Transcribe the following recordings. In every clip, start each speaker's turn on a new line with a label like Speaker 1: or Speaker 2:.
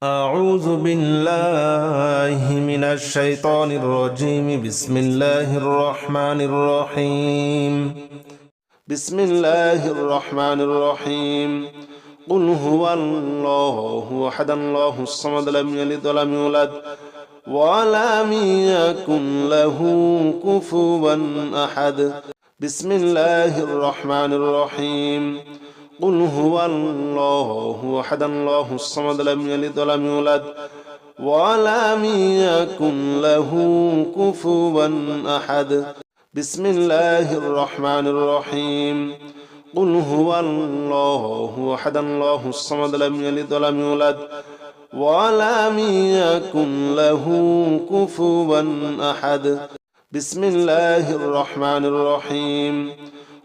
Speaker 1: أعوذ بالله من الشيطان الرجيم. بسم الله الرحمن الرحيم. بسم الله الرحمن الرحيم. قل هو الله أحد الله الصمد لم يلد ولم يولد ولم يكن له كفوا أحد. بسم الله الرحمن الرحيم. قل هو الله أحد الله الصمد لم يلد ولم يولد ولم يكن له كفوا أحد. بسم الله الرحمن الرحيم. قل هو الله أحد الله الصمد لم يلد ولم يولد ولم يكن له كفوا أحد. بسم الله الرحمن الرحيم.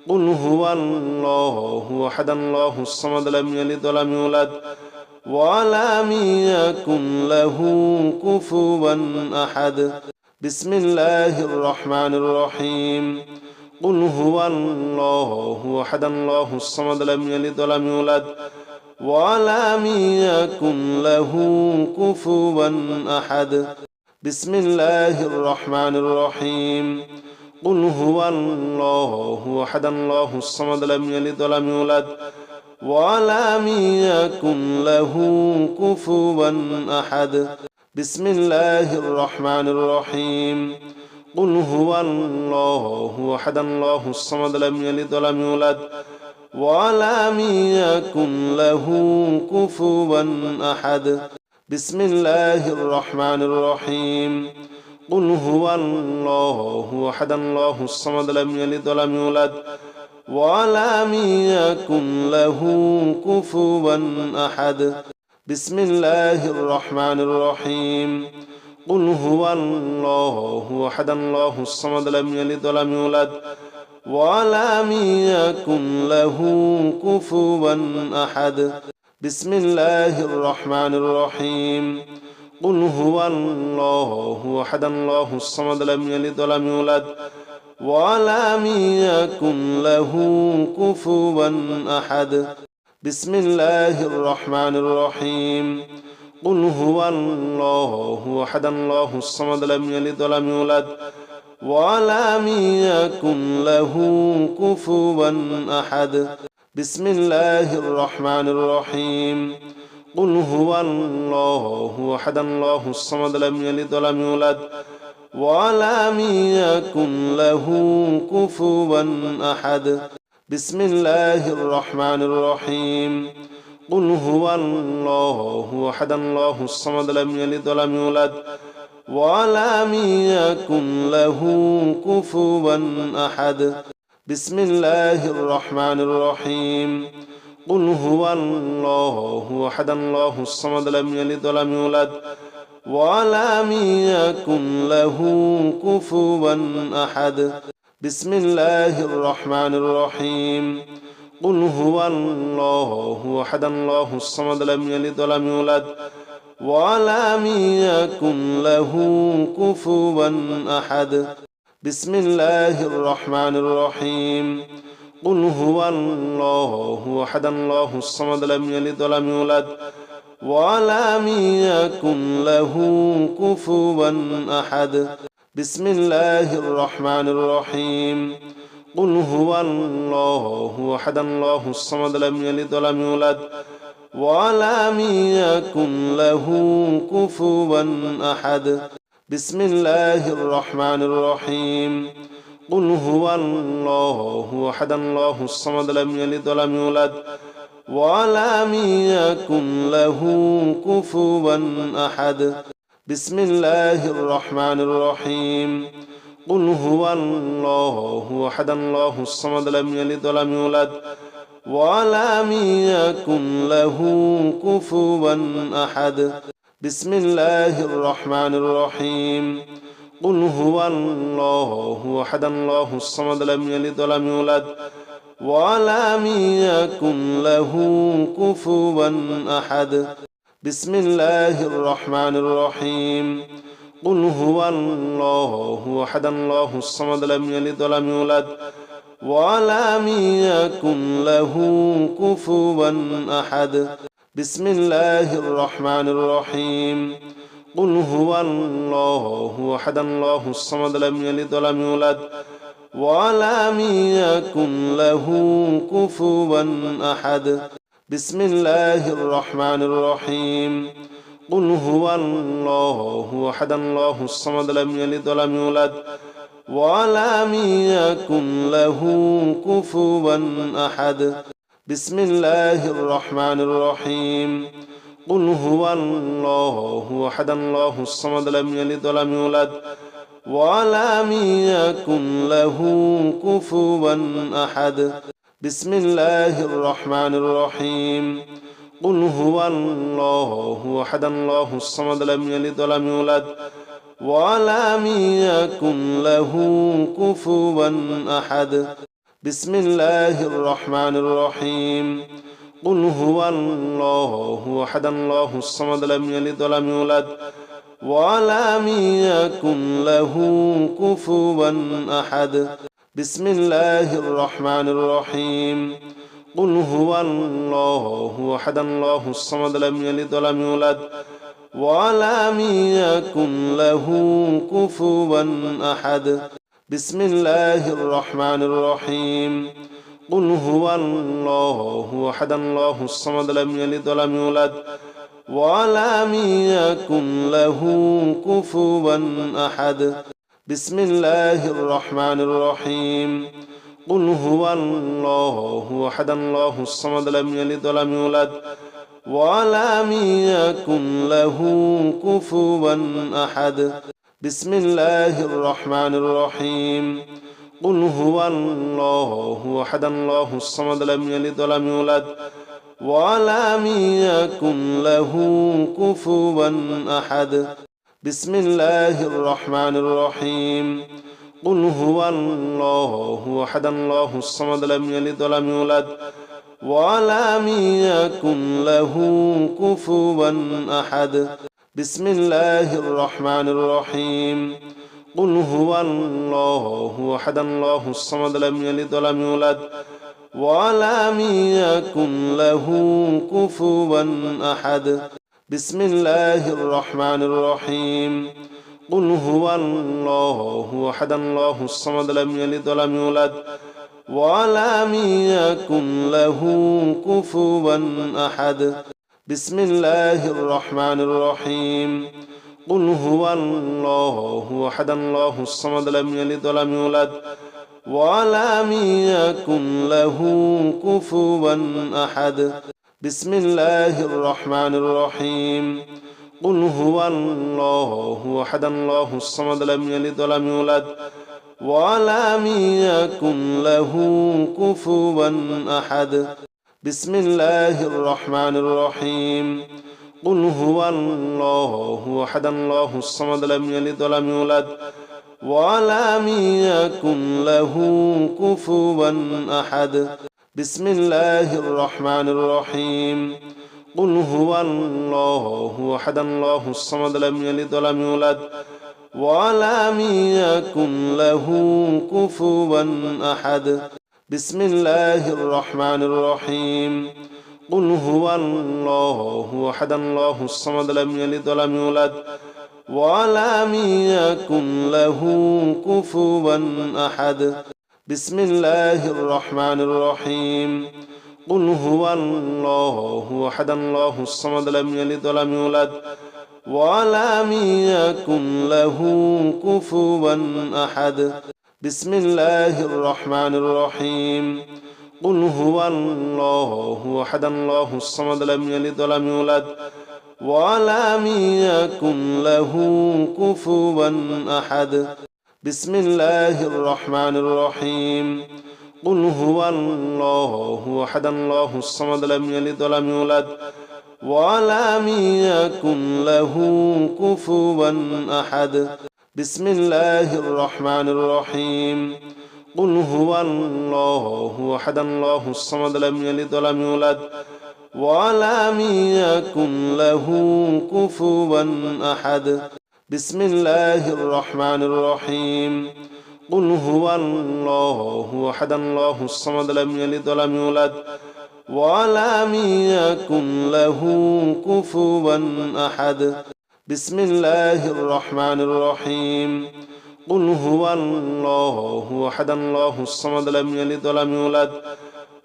Speaker 1: قل هو الله أحد الله الصمد لم يلد ولم يولد ولم يكن له كفوا أحد. بسم الله الرحمن الرحيم. قل هو الله أحد الله الصمد لم يلد ولم يولد ولم يكن له كفوا أحد. بسم الله الرحمن الرحيم. قل هو الله أحد الله الصمد لم يلد ولم يولد ولم يكن له كفوا أحد. بسم الله الرحمن الرحيم. قل هو الله أحد الله الصمد لم يلد ولم يولد ولم يكن له كفوا أحد. بسم الله الرحمن الرحيم. قل هو الله أحد الله الصمد لم يلد ولم يولد ولم يكن له كفوا أحد. بسم الله الرحمن الرحيم. قل هو الله أحد الله الصمد لم يلد ولم يولد ولم يكن له كفوا أحد. بسم الله الرحمن الرحيم. قل هو الله أحد الله الصمد لم يلد ولم يولد ولم يكن له كفوا أحد. بسم الله الرحمن الرحيم. قل هو الله أحد الله الصمد لم يلد ولم يولد ولم يكن له كفوا أحد. بسم الله الرحمن الرحيم. قل هو الله أحد الله الصمد لم يلد ولم يولد ولم يكن له كفوا أحد. بسم الله الرحمن الرحيم. قل هو الله أحد الله الصمد لم يلد ولم يولد ولم يكن له كفوا أحد. بسم الله الرحمن الرحيم. قل هو الله أحد الله الصمد لم يلد ولم يولد ولم يكن له كفوا أحد. بسم الله الرحمن الرحيم. قل هو الله أحد الله الصمد لم يلد ولم يولد ولم يكن له كفوا أحد. بسم الله الرحمن الرحيم. قل هو الله أحد الله الصمد لم يلد ولم يولد ولم يكن له كفوا أحد. بسم الله الرحمن الرحيم. قل هو الله أحد الله الصمد لم يلد ولم يولد ولم يكن له كفوا أحد. بسم الله الرحمن الرحيم. قل هو الله أحد الله الصمد لم يلد ولم يولد ولم يكن له كفوا أحد. بسم الله الرحمن الرحيم. قل هو الله أحد الله الصمد لم يلد ولم يولد ولم يكن له كفوا أحد. بسم الله الرحمن الرحيم. قل هو الله أحد الله الصمد لم يلد ولم يولد ولم يكن له كفوا أحد. بسم الله الرحمن الرحيم. قل هو الله أحد الله الصمد لم يلد ولم يولد ولم يكن له كفوا أحد. بسم الله الرحمن الرحيم قل هو الله أحد الله الصمد لم يلد ولم يولد ولم يكن له كفوا أحد بسم الله الرحمن الرحيم قل هو الله أحد الله الصمد لم يلد ولم يولد ولم يكن له كفوا أحد بسم الله الرحمن الرحيم قل هو الله أحد الله الصمد لم يلد ولم يولد ولم يكن له كفوا أحد بسم الله الرحمن الرحيم قل هو الله أحد الله الصمد لم يلد ولم يولد ولم يكن له كفوا أحد بسم الله الرحمن الرحيم قل هو الله أحد الله الصمد لم يلد ولم يولد ولم يكن له كفوا أحد بسم الله الرحمن الرحيم قل هو الله أحد الله الصمد لم يلد ولم يولد ولم يكن له كفوا أحد بسم الله الرحمن الرحيم قل هو الله أحد الله الصمد لم يلد ولم يولد ولم يكن له كفوا أحد بسم الله الرحمن الرحيم قل هو الله أحد الله الصمد لم يلد ولم يولد ولم يكن له كفوا أحد بسم الله الرحمن الرحيم قل هو الله أحد الله الصمد لم يلد ولم يولد ولم يكن له كفوا أحد بسم الله الرحمن الرحيم قل هو الله أحد الله الصمد لم يلد ولم يولد ولم يكن له كفوا أحد بسم الله الرحمن الرحيم قل هو الله أحد الله الصمد لم يلد ولم يولد ولم يكن له كفوا أحد بسم الله الرحمن الرحيم قل هو الله أحد الله الصمد لم يلد ولم يولد ولم يكن له كفوا أحد بسم الله الرحمن الرحيم قل هو الله أحد الله الصمد لم يلد ولم يولد ولم يكن له كفوا أحد بسم الله الرحمن الرحيم قل هو الله أحد الله الصمد لم يلد ولم يولد ولم يكن له كفوا أحد بسم الله الرحمن الرحيم قل هو الله أحد الله الصمد لم يلد ولم يولد ولم يكن له كفوا أحد بسم الله الرحمن الرحيم قل هو الله أحد الله الصمد لم يلد ولم يولد ولم يكن له كفوا أحد بسم الله الرحمن الرحيم قل هو الله أحد الله الصمد لم يلد ولم يولد ولم يكن له كفوا أحد بسم الله الرحمن الرحيم قل هو الله أحد الله الصمد لم يلد ولم يولد ولم يكن له كفوا أحد بسم الله الرحمن الرحيم قل هو الله أحد الله الصمد لم يلد ولم يولد ولم يكن له كفوا أحد بسم الله الرحمن الرحيم قل هو الله أحد الله الصمد لم يلد ولم يولد ولم يكن له كفوا أحد بسم الله الرحمن الرحيم قل هو الله أحد الله الصمد لم يلد ولم يولد ولم يكن له كفوا أحد بسم الله الرحمن الرحيم قل هو الله أحد الله الصمد لم يلد ولم يولد ولم يكن له كفوا أحد بسم الله الرحمن الرحيم قل هو الله أحد الله الصمد لم يلد ولم يولد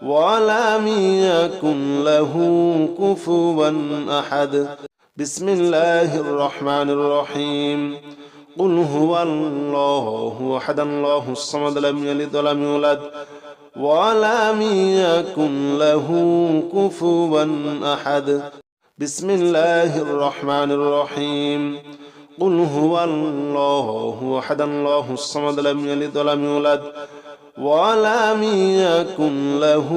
Speaker 1: ولم يكن له كفوا أحد بسم الله الرحمن الرحيم قل هو الله أحد الله الصمد لم يلد ولم يولد ولم يكن له كفوا أحد بسم الله الرحمن الرحيم قل هو الله أحد الله الصمد لم يلد ولم يولد ولم يكن له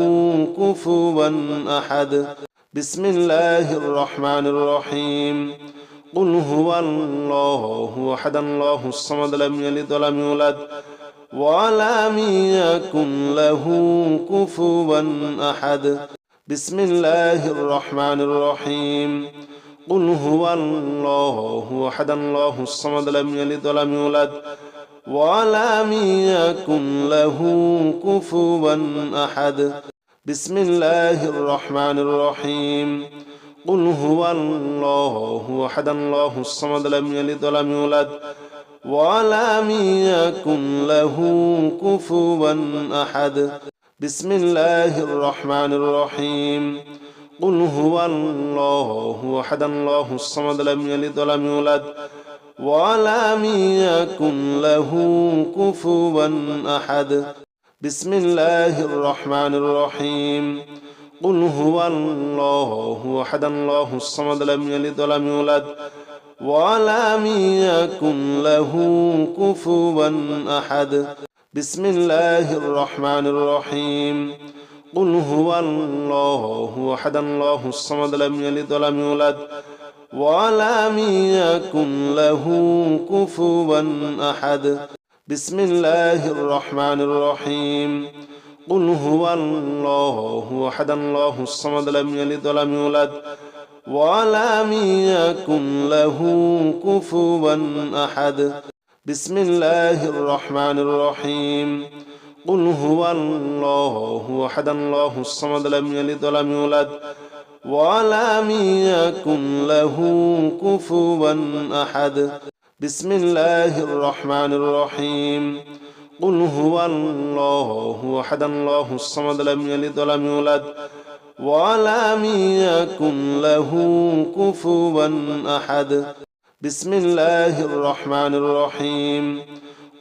Speaker 1: كفوا أحد بسم الله الرحمن الرحيم قل هو الله أحد الله الصمد لم يلد ولم يولد ولم يكن له كفوا أحد بسم الله الرحمن الرحيم قل هو الله أحد الله الصمد لم يلد ولم يولد ولم يكن له كفوا أحد بسم الله الرحمن الرحيم قل هو الله أحد الله الصمد لم يلد ولم يولد ولم يكن له كفوا أحد بسم الله الرحمن الرحيم قل هو الله أحد الله الصمد لم يلد ولم يولد ولم يكن له كفوا أحد بسم الله الرحمن الرحيم قل هو الله أحد الله الصمد لم يلد ولم يولد ولم يكن له كفوا أحد بسم الله الرحمن الرحيم قل هو الله أحد الله الصمد لم يلد ولم يولد ولم يكن له كفوا أحد بسم الله الرحمن الرحيم قل هو الله أحد الله الصمد لم يلد ولم يولد ولم يكن له كفوا أحد بسم الله الرحمن الرحيم قل هو الله أحد الله الصمد لم يلد ولم يولد ولم يكن له كفوا أحد بسم الله الرحمن الرحيم قل هو الله أحد الله الصمد لم يلد ولم يولد ولم يكن له كفوا أحد بسم الله الرحمن الرحيم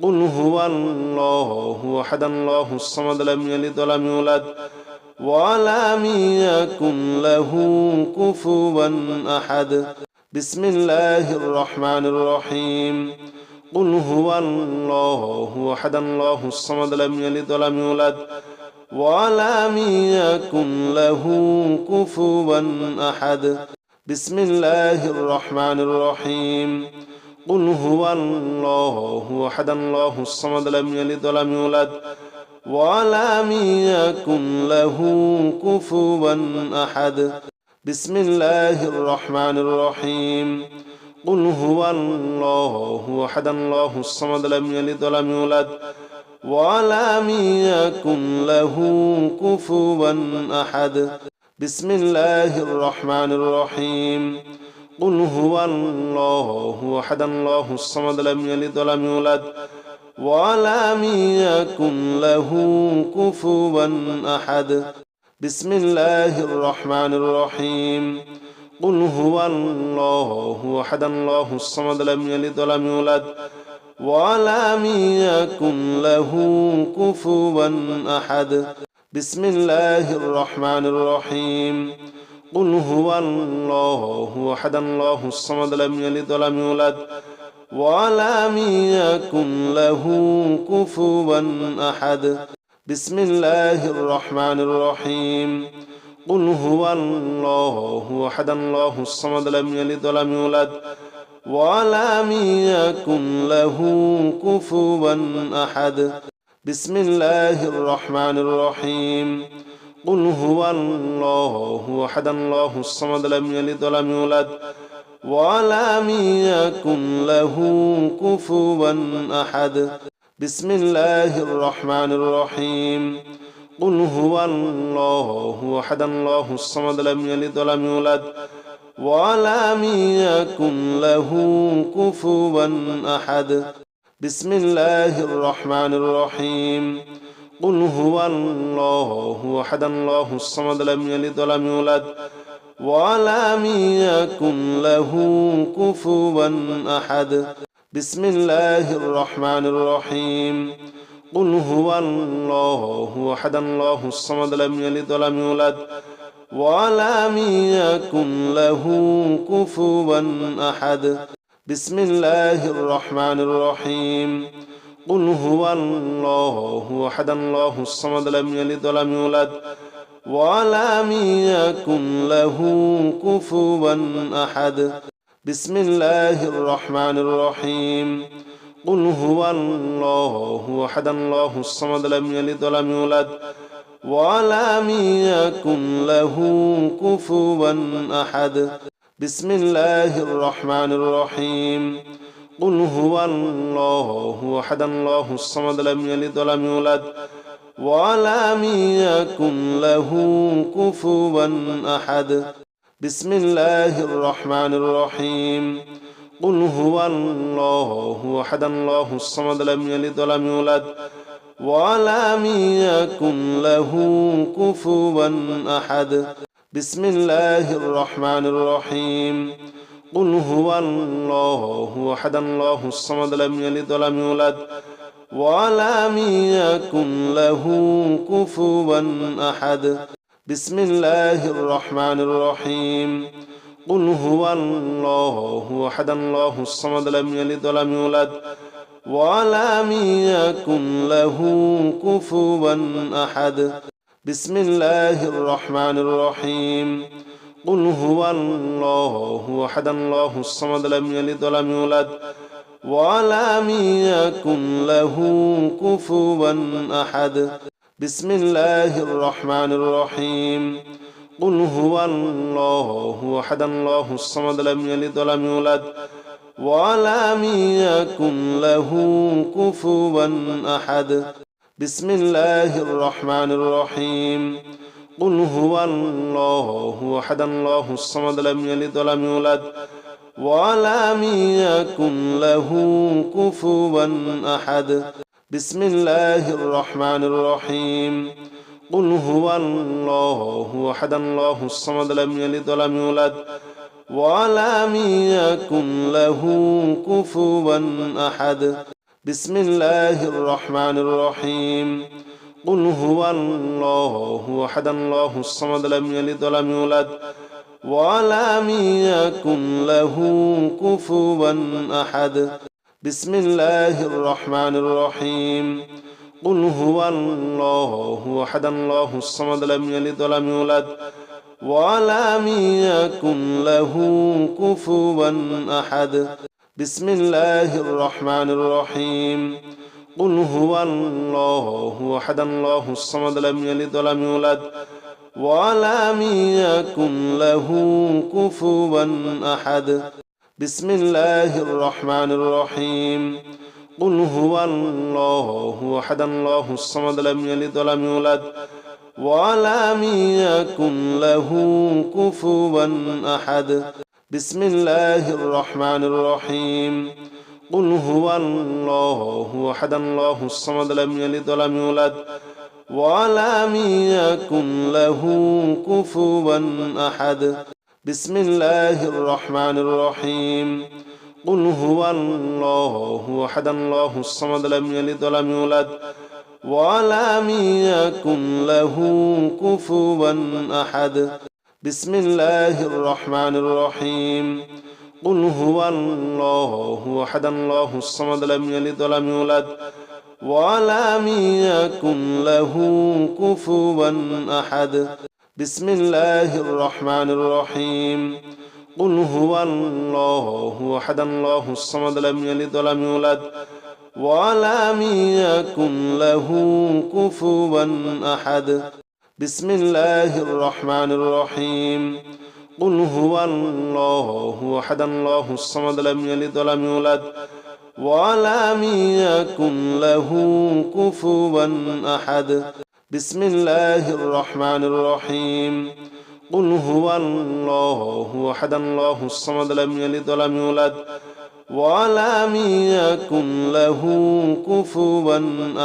Speaker 1: قل هو الله أحد الله الصمد لم يلد ولم يولد ولم يكن له كفوا أحد بسم الله الرحمن الرحيم قل هو الله أحد الله الصمد لم يلد ولم يولد ولم يكن له كفوا أحد بسم الله الرحمن الرحيم قل هو الله أحد الله الصمد لم يلد ولم يولد ولم يكن له كفوا أحد بسم الله الرحمن الرحيم قل هو الله أحد الله الصمد لم يلد ولم يولد ولم يكن له كفوا أحد بسم الله الرحمن الرحيم قل هو الله أحد الله الصمد لم يلد ولم يولد ولم يكن له كفوا أحد بسم الله الرحمن الرحيم قل هو الله أحد الله الصمد لم يلد ولم يولد ولم يكن له كفوا أحد بسم الله الرحمن الرحيم قل هو الله أحد الله الصمد لم يلد ولم يولد ولم يكن له كفوا أحد بسم الله الرحمن الرحيم قل هو الله أحد الله الصمد لم يلد ولم يولد ولم يكن له كفوا أحد بسم الله الرحمن الرحيم قل هو الله أحد الله الصمد لم يلد ولم يولد ولم يكن له كفوا أحد بسم الله الرحمن الرحيم قل هو الله أحد الله الصمد لم يلد ولم يولد ولم يكن له كفوا أحد بسم الله الرحمن الرحيم قل هو الله أحد الله الصمد لم يلد ولم يولد ولم يكن له كفوا أحد بسم الله الرحمن الرحيم قل هو الله أحد الله الصمد لم يلد ولم يولد ولم يكن له كفوا أحد بسم الله الرحمن الرحيم قل هو الله أحد الله الصمد لم يلد ولم يولد ولم يكن له كفوا أحد بسم الله الرحمن الرحيم قل هو الله أحد الله الصمد لم يلد ولم يولد ولم يكن له كفوا أحد بسم الله الرحمن الرحيم قل هو الله أحد الله الصمد لم يلد ولم يولد ولم يكن له كفوا أحد بسم الله الرحمن الرحيم قل هو الله أحد الله الصمد لم يلد ولم يولد ولم يكن له كفوا أحد بسم الله الرحمن الرحيم قل هو الله أحد الله الصمد لم يلد ولم يولد ولم يكن له كفوا أحد بسم الله الرحمن الرحيم قل هو الله أحد الله الصمد لم يلد ولم يولد ولم يكن له كفوا أحد بسم الله الرحمن الرحيم قل هو الله أحد الله الصمد لم يلد ولم يولد ولم يكن له كفوا أحد بسم الله الرحمن الرحيم قل هو الله أحد الله الصمد لم يلد ولم يولد ولم يكن له كفوا أحد بسم الله الرحمن الرحيم قل هو الله أحد الله الصمد لم يلد ولم يولد ولم يكن له كفوا أحد بسم الله الرحمن الرحيم قل هو الله أحد الله الصمد لم يلد ولم يولد ولم يكن له كفوا أحد بسم الله الرحمن الرحيم قل هو الله أحد الله الصمد لم يلد ولم يولد ولم يكن له كفوا أحد بسم الله الرحمن الرحيم قل هو الله أحد الله الصمد لم يلد ولم يولد ولم يكن له كفوا أحد بسم الله الرحمن الرحيم قل هو الله أحد الله الصمد لم يلد ولم يولد ولم يكن له كفوا أحد بسم الله الرحمن الرحيم قل هو الله أحد الله الصمد لم يلد ولم يولد ولم يكن له كفوا أحد بسم الله الرحمن الرحيم قل هو الله أحد الله الصمد لم يلد ولم يولد ولم يكن له كفوا أحد بسم الله الرحمن الرحيم قل هو الله أحد الله الصمد لم يلد ولم يولد ولم يكن له كفوا أحد بسم الله الرحمن الرحيم قل هو الله أحد الله الصمد لم يلد ولم يولد ولم يكن له كفوا أحد بسم الله الرحمن الرحيم قل هو الله أحد الله الصمد لم يلد ولم يولد ولم يكن له كفوا أحد بسم الله الرحمن الرحيم قل هو الله أحد الله الصمد لم يلد ولم يولد ولم يكن له كفوا أحد بسم الله الرحمن الرحيم قل هو الله أحد الله الصمد لم يلد ولم يولد ولم يكن له كفوا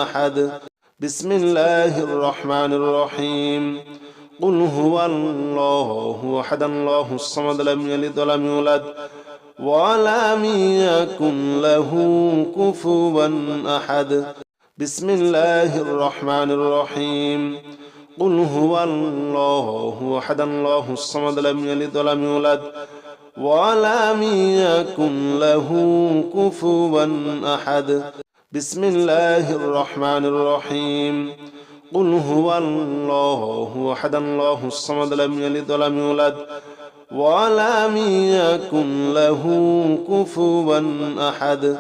Speaker 1: أحد بسم الله الرحمن الرحيم قل هو الله أحد الله الصمد لم يلد ولم يولد ولم يكن له كفوا أحد بسم الله الرحمن الرحيم قل هو الله أحد الله الصمد لم يلد ولم يولد ولم يكن له كفوا أحد بسم الله الرحمن الرحيم قل هو الله أحد الله الصمد لم يلد ولم يولد ولم يكن له كفوا أحد